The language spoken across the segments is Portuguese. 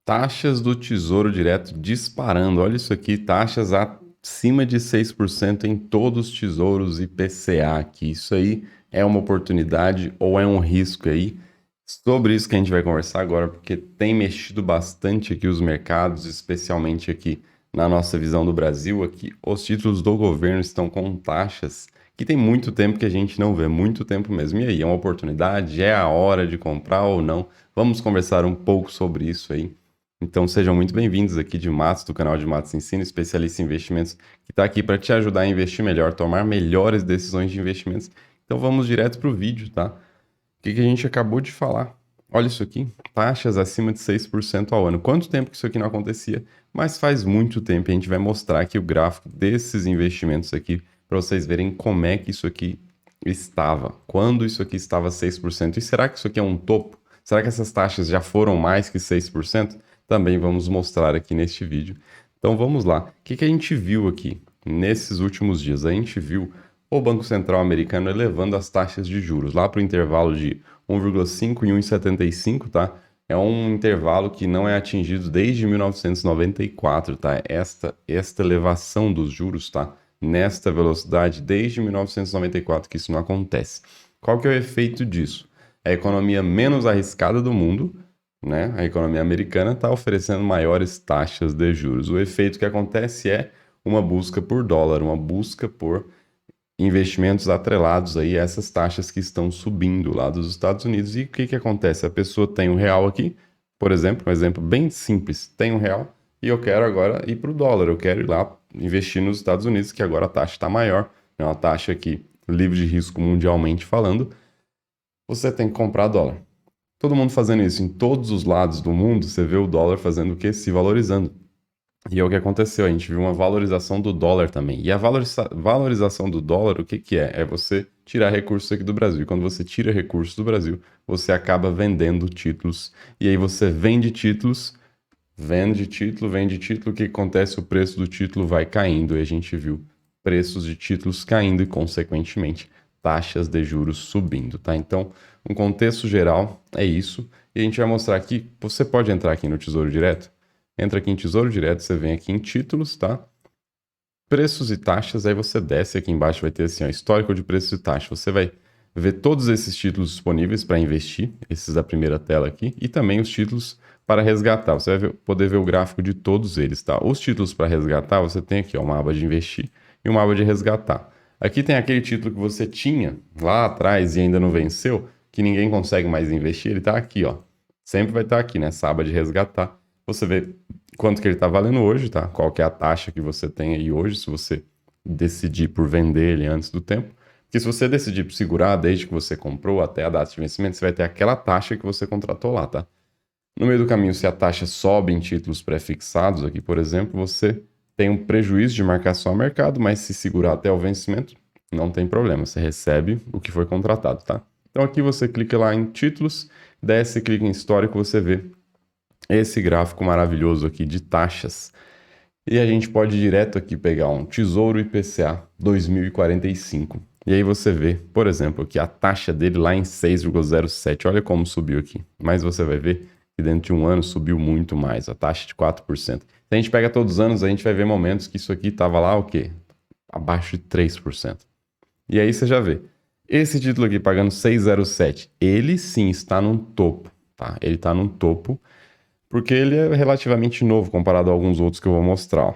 Taxas do Tesouro Direto disparando. Olha isso aqui, taxas acima de 6% em todos os tesouros IPCA aqui. Isso aí é uma oportunidade ou é um risco aí? Sobre isso que a gente vai conversar agora, porque tem mexido bastante aqui os mercados, especialmente aqui na nossa visão do Brasil, aqui os títulos do governo estão com taxas que tem muito tempo que a gente não vê, muito tempo mesmo. E aí, é uma oportunidade? É a hora de comprar ou não? Vamos conversar um pouco sobre isso aí. Então sejam muito bem-vindos aqui de Matos, do canal de Matos Ensino, especialista em investimentos, que está aqui para te ajudar a investir melhor, tomar melhores decisões de investimentos. Então vamos direto para o vídeo, tá? O que a gente acabou de falar? Olha isso aqui, taxas acima de 6% ao ano. Quanto tempo que isso aqui não acontecia? Mas faz muito tempo. A gente vai mostrar aqui o gráfico desses investimentos aqui para vocês verem como é que isso aqui estava. Quando isso aqui estava 6%. E será que isso aqui é um topo? Será que essas taxas já foram mais que 6%? Também vamos mostrar aqui neste vídeo. Então vamos lá. O que a gente viu aqui nesses últimos dias? A gente viu o Banco Central americano elevando as taxas de juros lá para o intervalo de 1,5 e 1,75, tá? É um intervalo que não é atingido desde 1994, tá? Esta elevação dos juros, tá? Nesta velocidade desde 1994 que isso não acontece. Qual que é o efeito disso? É a economia menos arriscada do mundo, né? A economia americana está oferecendo maiores taxas de juros. O efeito que acontece é uma busca por dólar, uma busca por investimentos atrelados aí a essas taxas que estão subindo lá dos Estados Unidos. E o que acontece? A pessoa tem um real aqui, por exemplo, um exemplo bem simples, tem um real e eu quero agora ir para o dólar, eu quero ir lá investir nos Estados Unidos, que agora a taxa está maior, é uma taxa aqui livre de risco mundialmente falando, você tem que comprar dólar. Todo mundo fazendo isso em todos os lados do mundo, você vê o dólar fazendo o quê? Se valorizando. E é o que aconteceu, a gente viu uma valorização do dólar também. E a valorização do dólar, o que que é? É você tirar recursos aqui do Brasil. E quando você tira recursos do Brasil, você acaba vendendo títulos. E aí você vende título, o que acontece? O preço do título vai caindo. E a gente viu preços de títulos caindo e, consequentemente, taxas de juros subindo, tá? Então, um contexto geral é isso. E a gente vai mostrar aqui, você pode entrar aqui no Tesouro Direto. Entra aqui em Tesouro Direto, você vem aqui em títulos, tá? Preços e taxas, aí você desce aqui embaixo, vai ter assim, ó, histórico de preços e taxas. Você vai ver todos esses títulos disponíveis para investir, esses da primeira tela aqui, e também os títulos para resgatar. Você vai poder ver o gráfico de todos eles, tá? Os títulos para resgatar, você tem aqui, ó, uma aba de investir e uma aba de resgatar. Aqui tem aquele título que você tinha lá atrás e ainda não venceu, que ninguém consegue mais investir, ele tá aqui, ó. Sempre vai estar aqui nessa aba de resgatar. Você vê quanto que ele está valendo hoje, tá? Qual que é a taxa que você tem aí hoje, se você decidir por vender ele antes do tempo. Porque se você decidir por segurar desde que você comprou até a data de vencimento, você vai ter aquela taxa que você contratou lá, tá? No meio do caminho, se a taxa sobe em títulos pré-fixados aqui, por exemplo, você tem um prejuízo de marcação a mercado, mas se segurar até o vencimento, não tem problema, você recebe o que foi contratado, tá? Então aqui você clica lá em títulos, desce, clica em histórico, você vê esse gráfico maravilhoso aqui de taxas. E a gente pode ir direto aqui pegar um Tesouro IPCA 2045. E aí você vê, por exemplo, que a taxa dele lá em 6,07. Olha como subiu aqui. Mas você vai ver que dentro de um ano subiu muito mais, a taxa de 4%. Se a gente pega todos os anos, a gente vai ver momentos que isso aqui estava lá o quê? Abaixo de 3%. E aí você já vê. Esse título aqui pagando 6,07, ele sim está num topo, tá? Ele está num topo porque ele é relativamente novo comparado a alguns outros que eu vou mostrar. Ó.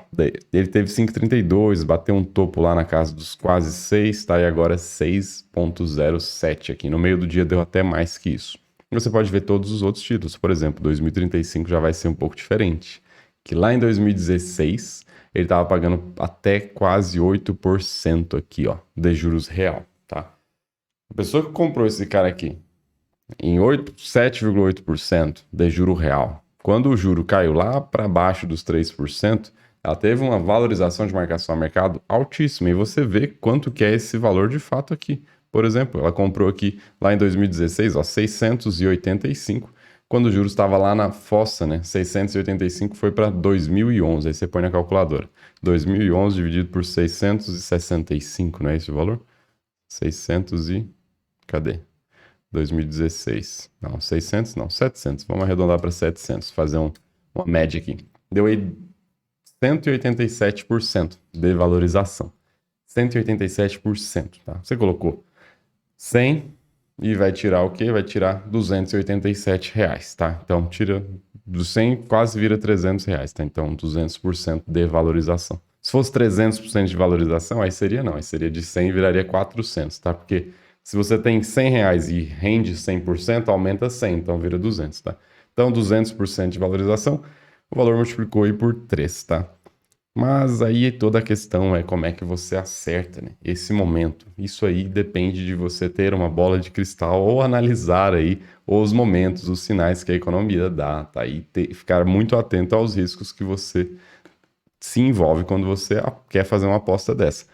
Ele teve 5,32, bateu um topo lá na casa dos quase 6, tá? E agora é 6,07 aqui. No meio do dia deu até mais que isso. Você pode ver todos os outros títulos. Por exemplo, 2035 já vai ser um pouco diferente. Que lá em 2016 ele estava pagando até quase 8% aqui, ó, de juros real, tá? A pessoa que comprou esse cara aqui em 7,8% de juro real. Quando o juro caiu lá para baixo dos 3%, ela teve uma valorização de marcação a mercado altíssima. E você vê quanto que é esse valor de fato aqui. Por exemplo, ela comprou aqui lá em 2016, ó, 685, quando o juros estava lá na fossa, né? 685 foi para 2011. Aí você põe na calculadora. 2011 dividido por 665, não é esse o valor? 600 e... Cadê? 2016. Não, 600 não, 700. Vamos arredondar para 700, fazer uma média aqui. Deu aí 187% de valorização. 187%, tá? Você colocou 100 e vai tirar o quê? Vai tirar R$ 287, tá? Então, tira do 100, quase vira R$ 300, tá? Então, 200% de valorização. Se fosse 300% de valorização, aí seria não. Aí seria de 100 e viraria 400, tá? Porque se você tem R$ 100 e rende 100%, aumenta 100, então vira 200, tá? Então, 200% de valorização, o valor multiplicou aí por 3, tá? Mas aí toda a questão é como é que você acerta, né, esse momento. Isso aí depende de você ter uma bola de cristal ou analisar aí os momentos, os sinais que a economia dá, tá? E ficar muito atento aos riscos que você se envolve quando você quer fazer uma aposta dessa.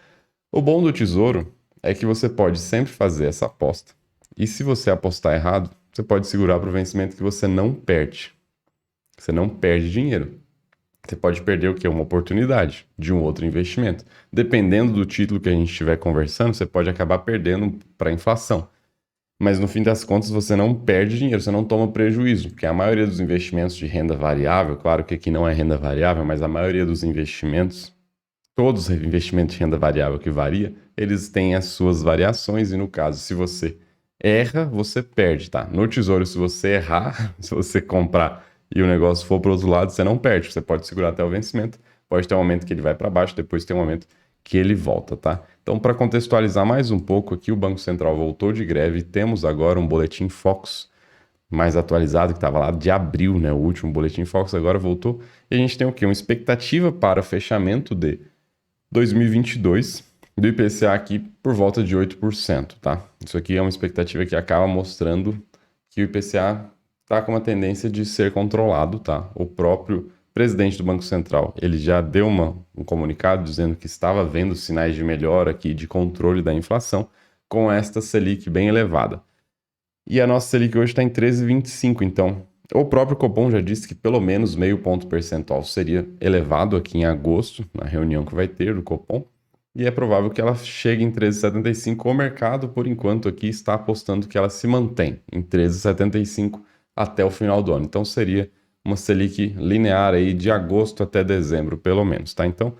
O bom do tesouro é que você pode sempre fazer essa aposta. E se você apostar errado, você pode segurar para o vencimento que você não perde. Você não perde dinheiro. Você pode perder o quê? Uma oportunidade de um outro investimento. Dependendo do título que a gente estiver conversando, você pode acabar perdendo para a inflação. Mas no fim das contas, você não perde dinheiro, você não toma prejuízo, porque a maioria dos investimentos de renda variável, claro que aqui não é renda variável, mas a maioria dos investimentos, todos os investimentos de renda variável que varia, eles têm as suas variações e no caso, se você erra, você perde, tá? No tesouro, se você errar, se você comprar e o negócio for para o outro lado, você não perde. Você pode segurar até o vencimento. Pode ter um momento que ele vai para baixo, depois tem um momento que ele volta, tá? Então, para contextualizar mais um pouco aqui, o Banco Central voltou de greve e temos agora um boletim Focus mais atualizado, que estava lá de abril, né? O último boletim Focus agora voltou. E a gente tem o quê? Uma expectativa para fechamento de 2022 do IPCA aqui por volta de 8%, tá? Isso aqui é uma expectativa que acaba mostrando que o IPCA está com uma tendência de ser controlado, tá? O próprio presidente do Banco Central, ele já deu um comunicado dizendo que estava vendo sinais de melhora aqui, de controle da inflação, com esta Selic bem elevada. E a nossa Selic hoje está em 13,25, então o próprio Copom já disse que pelo menos meio ponto percentual seria elevado aqui em agosto, na reunião que vai ter do Copom, e é provável que ela chegue em 13,75. O mercado, por enquanto, aqui está apostando que ela se mantém em 13,75 até o final do ano. Então seria uma Selic linear aí de agosto até dezembro, pelo menos, tá? Então,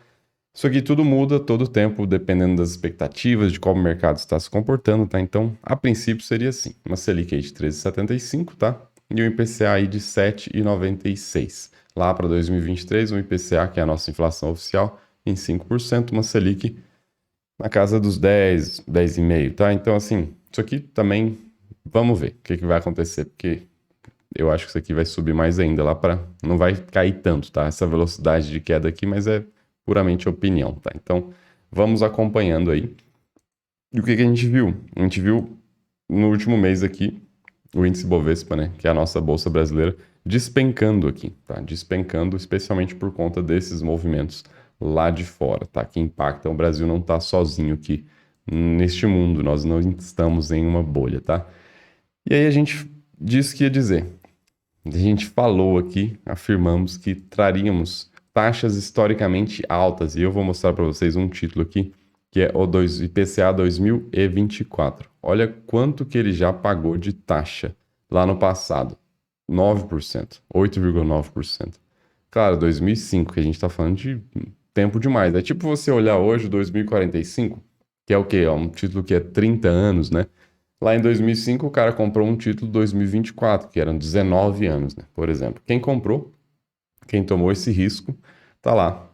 isso aqui tudo muda todo o tempo, dependendo das expectativas, de como o mercado está se comportando, tá? Então, a princípio seria assim, uma Selic aí de 13,75, tá? E um IPCA aí de 7,96. Lá para 2023, um IPCA, que é a nossa inflação oficial, em 5%, uma Selic na casa dos 10, 10,5, tá? Então, assim, isso aqui também, vamos ver o que vai acontecer, porque eu acho que isso aqui vai subir mais ainda lá para... Não vai cair tanto, tá? Essa velocidade de queda aqui, mas é puramente opinião, tá? Então, vamos acompanhando aí. E o que a gente viu? A gente viu no último mês aqui o índice Bovespa, né? Que é a nossa bolsa brasileira, despencando aqui, tá? Despencando, especialmente por conta desses movimentos lá de fora, tá? Que impactam. O Brasil não tá sozinho aqui neste mundo, nós não estamos em uma bolha, tá? E aí a gente disse que ia dizer. A gente falou aqui, afirmamos que traríamos taxas historicamente altas, e eu vou mostrar para vocês um título aqui, que é o IPCA 2024. Olha quanto que ele já pagou de taxa lá no passado. 9%, 8,9%. Claro, 2005, que a gente está falando de tempo demais. É tipo você olhar hoje 2045, que é o quê? É um título que é 30 anos, né? Lá em 2005, o cara comprou um título 2024, que eram 19 anos, né? Por exemplo. Quem comprou, quem tomou esse risco, tá lá.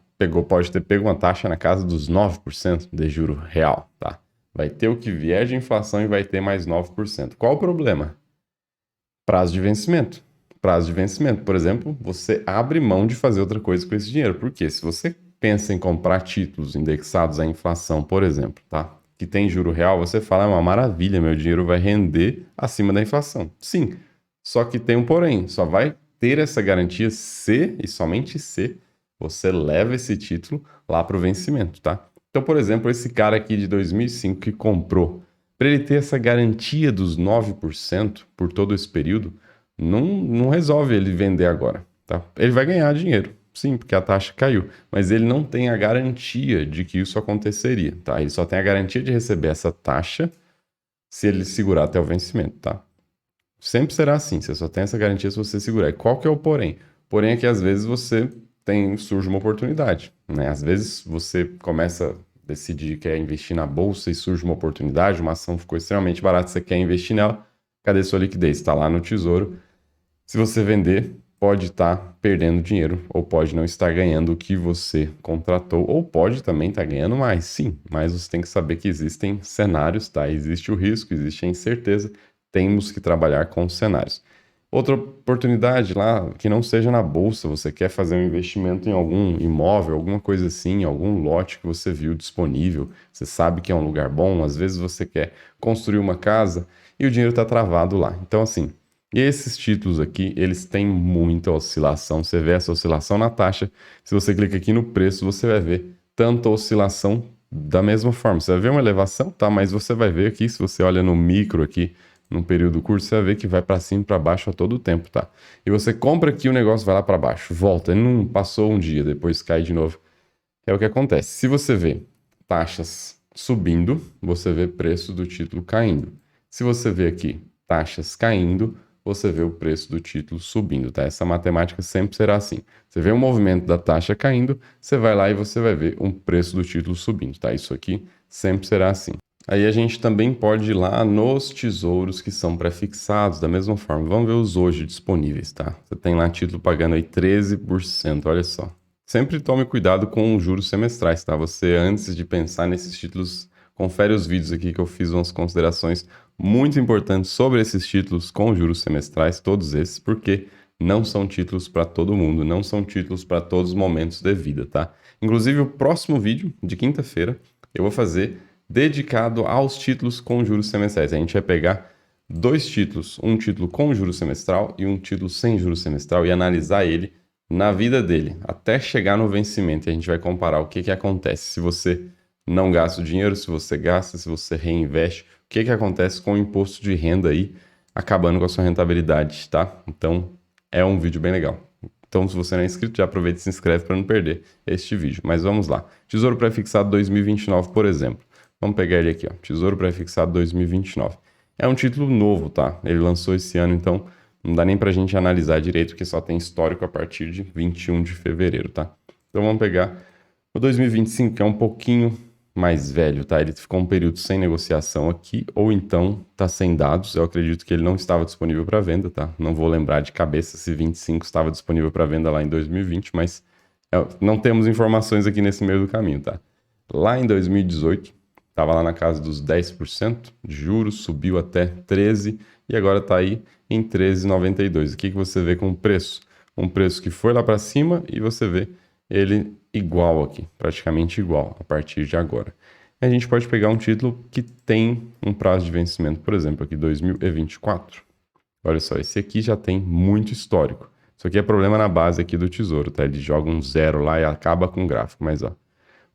Pode ter pego uma taxa na casa dos 9% de juro real, tá? Vai ter o que vier de inflação e vai ter mais 9%. Qual o problema? Prazo de vencimento. Prazo de vencimento. Por exemplo, você abre mão de fazer outra coisa com esse dinheiro. Por quê? Se você pensa em comprar títulos indexados à inflação, por exemplo, tá? Que tem juro real, você fala, é uma maravilha, meu dinheiro vai render acima da inflação. Sim, só que tem um porém, só vai ter essa garantia se, e somente se, você leva esse título lá para o vencimento, tá? Então, por exemplo, esse cara aqui de 2005 que comprou, para ele ter essa garantia dos 9% por todo esse período, não resolve ele vender agora, tá? Ele vai ganhar dinheiro, sim, porque a taxa caiu, mas ele não tem a garantia de que isso aconteceria, tá? Ele só tem a garantia de receber essa taxa se ele segurar até o vencimento, tá? Sempre será assim, você só tem essa garantia se você segurar. E qual que é o porém? Porém, é que às vezes surge uma oportunidade, né? Às vezes você começa a decidir que quer investir na bolsa e surge uma oportunidade, uma ação ficou extremamente barata, você quer investir nela, cadê sua liquidez? Está lá no Tesouro. Se você vender, pode estar perdendo dinheiro ou pode não estar ganhando o que você contratou, ou pode também estar ganhando mais, sim, mas você tem que saber que existem cenários, tá? Existe o risco, existe a incerteza, temos que trabalhar com cenários. Outra oportunidade lá, que não seja na bolsa, você quer fazer um investimento em algum imóvel, alguma coisa assim, algum lote que você viu disponível, você sabe que é um lugar bom, às vezes você quer construir uma casa e o dinheiro está travado lá. Então, assim, esses títulos aqui, eles têm muita oscilação. Você vê essa oscilação na taxa. Se você clica aqui no preço, você vai ver tanta oscilação da mesma forma. Você vai ver uma elevação, tá? Mas você vai ver aqui, se você olha no micro aqui, num período curto, você vai ver que vai para cima e para baixo a todo tempo, tá? E você compra aqui, o negócio vai lá para baixo, volta. Ele não passou um dia, depois cai de novo. É o que acontece. Se você vê taxas subindo, você vê preço do título caindo. Se você vê aqui taxas caindo, você vê o preço do título subindo, tá? Essa matemática sempre será assim. Você vê o movimento da taxa caindo, você vai lá e você vai ver um preço do título subindo, tá? Isso aqui sempre será assim. Aí a gente também pode ir lá nos tesouros que são pré-fixados, da mesma forma. Vamos ver os hoje disponíveis, tá? Você tem lá título pagando aí 13%, olha só. Sempre tome cuidado com os juros semestrais, tá? Você, antes de pensar nesses títulos, confere os vídeos aqui que eu fiz umas considerações muito importantes sobre esses títulos com juros semestrais, todos esses, porque não são títulos para todo mundo, não são títulos para todos os momentos de vida, tá? Inclusive, o próximo vídeo, de quinta-feira, eu vou fazer dedicado aos títulos com juros semestrais. A gente vai pegar dois títulos, um título com juros semestral e um título sem juros semestral e analisar ele na vida dele, até chegar no vencimento. E a gente vai comparar o que que acontece se você não gasta o dinheiro, se você gasta, se você reinveste, o que que acontece com o imposto de renda aí, acabando com a sua rentabilidade, tá? Então, é um vídeo bem legal. Então, se você não é inscrito, já aproveita e se inscreve para não perder este vídeo. Mas vamos lá. Tesouro Pré-fixado 2029, por exemplo. Vamos pegar ele aqui, ó. Tesouro Pré-fixado 2029. É um título novo, tá? Ele lançou esse ano, então não dá nem pra gente analisar direito, porque só tem histórico a partir de 21 de fevereiro, tá? Então vamos pegar o 2025, que é um pouquinho mais velho, tá? Ele ficou um período sem negociação aqui, ou então tá sem dados. Eu acredito que ele não estava disponível para venda, tá? Não vou lembrar de cabeça se 25 estava disponível para venda lá em 2020, mas não temos informações aqui nesse meio do caminho, tá? Lá em 2018, estava lá na casa dos 10% de juros, subiu até 13% e agora está aí em 13,92. O que você vê com o preço? Um preço que foi lá para cima e você vê ele igual aqui, praticamente igual a partir de agora. E a gente pode pegar um título que tem um prazo de vencimento, por exemplo, aqui 2024. Olha só, esse aqui já tem muito histórico. Isso aqui é problema na base aqui do Tesouro, tá? Ele joga um zero lá e acaba com o gráfico, mas ó,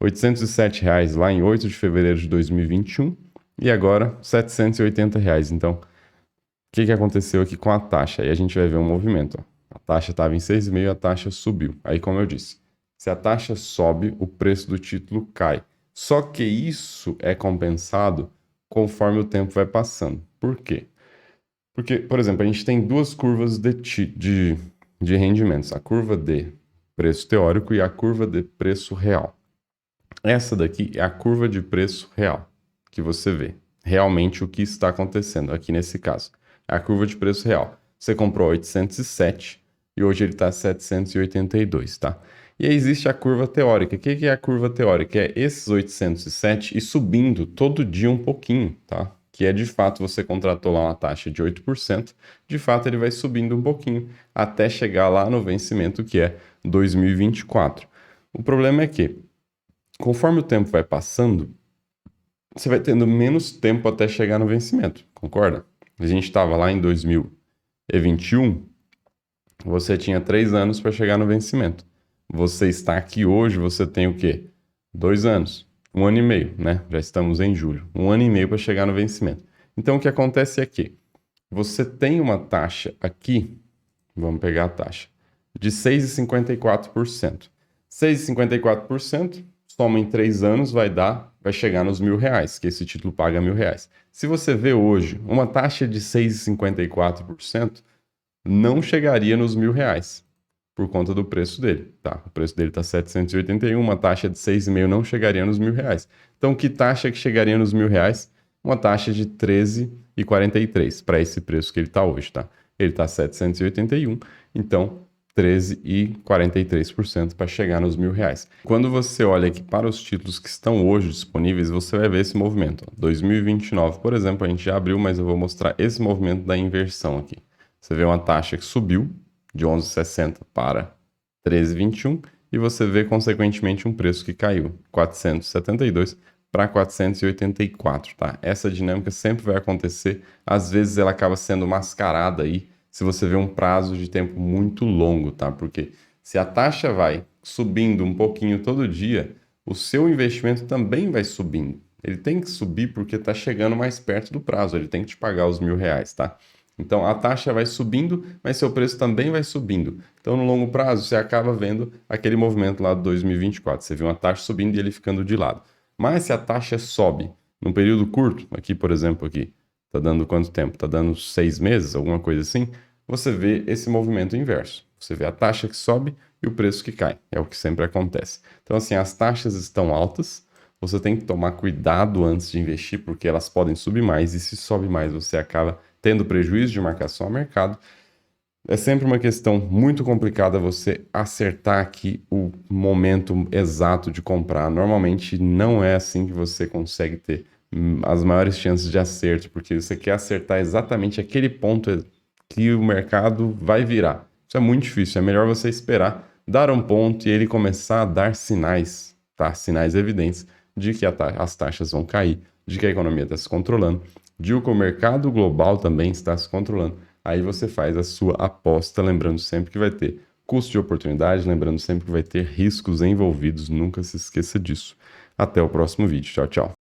R$ 807 lá em 8 de fevereiro de 2021 e agora R$ 780. Então, o que aconteceu aqui com a taxa? Aí a gente vai ver um movimento. Ó. A taxa estava em 6,5, a taxa subiu. Aí, como eu disse, se a taxa sobe, o preço do título cai. Só que isso é compensado conforme o tempo vai passando. Por quê? Porque, por exemplo, a gente tem duas curvas de rendimentos. A curva de preço teórico e a curva de preço real. Essa daqui é a curva de preço real, que você vê realmente o que está acontecendo aqui nesse caso. É a curva de preço real. Você comprou 807 e hoje ele está 782, tá? E aí existe a curva teórica. O que é a curva teórica? É esses 807 e subindo todo dia um pouquinho, tá? Que é de fato você contratou lá uma taxa de 8%, de fato ele vai subindo um pouquinho até chegar lá no vencimento que é 2024. O problema é que conforme o tempo vai passando, você vai tendo menos tempo até chegar no vencimento, concorda? A gente estava lá em 2021, você tinha 3 anos para chegar no vencimento. Você está aqui hoje, você tem o quê? 2 anos, 1 ano e meio, né? Já estamos em julho. 1 ano e meio para chegar no vencimento. Então, o que acontece é que você tem uma taxa aqui, vamos pegar a taxa, de 6,54%. 6,54%, soma em 3 anos, vai chegar nos R$ 1.000, que esse título paga R$ 1.000. Se você vê hoje, uma taxa de 6,54% não chegaria nos R$ 1.000. por conta do preço dele, tá? O preço dele está 781, uma taxa de 6,5 não chegaria nos R$ 1.000. Então, que taxa que chegaria nos R$ 1.000? Uma taxa de 13,43 para esse preço que ele está hoje, tá? Ele está 781, então 13,43% para chegar nos R$ 1.000. Quando você olha aqui para os títulos que estão hoje disponíveis, você vai ver esse movimento. 2029, por exemplo, a gente já abriu, mas eu vou mostrar esse movimento da inversão aqui. Você vê uma taxa que subiu de 11,60 para 13,21 e você vê, consequentemente, um preço que caiu 472 para 484, tá? Essa dinâmica sempre vai acontecer, às vezes ela acaba sendo mascarada aí, se você vê um prazo de tempo muito longo, tá? Porque se a taxa vai subindo um pouquinho todo dia, o seu investimento também vai subindo. Ele tem que subir porque está chegando mais perto do prazo, ele tem que te pagar os R$ 1.000, tá? Então a taxa vai subindo, mas seu preço também vai subindo. Então no longo prazo você acaba vendo aquele movimento lá de 2024. Você viu uma taxa subindo e ele ficando de lado. Mas se a taxa sobe num período curto, aqui por exemplo, aqui, tá dando quanto tempo? Tá dando 6 meses, alguma coisa assim, você vê esse movimento inverso. Você vê a taxa que sobe e o preço que cai. É o que sempre acontece. Então assim, as taxas estão altas, você tem que tomar cuidado antes de investir, porque elas podem subir mais, e se sobe mais, você acaba tendo prejuízo de marcação a mercado. É sempre uma questão muito complicada você acertar aqui o momento exato de comprar. Normalmente não é assim que você consegue ter as maiores chances de acerto, porque você quer acertar exatamente aquele ponto que o mercado vai virar. Isso é muito difícil, é melhor você esperar dar um ponto e ele começar a dar sinais, tá? Sinais evidentes de que as taxas vão cair, de que a economia está se controlando, de que o mercado global também está se controlando. Aí você faz a sua aposta, lembrando sempre que vai ter custo de oportunidade, lembrando sempre que vai ter riscos envolvidos, nunca se esqueça disso. Até o próximo vídeo. Tchau, tchau.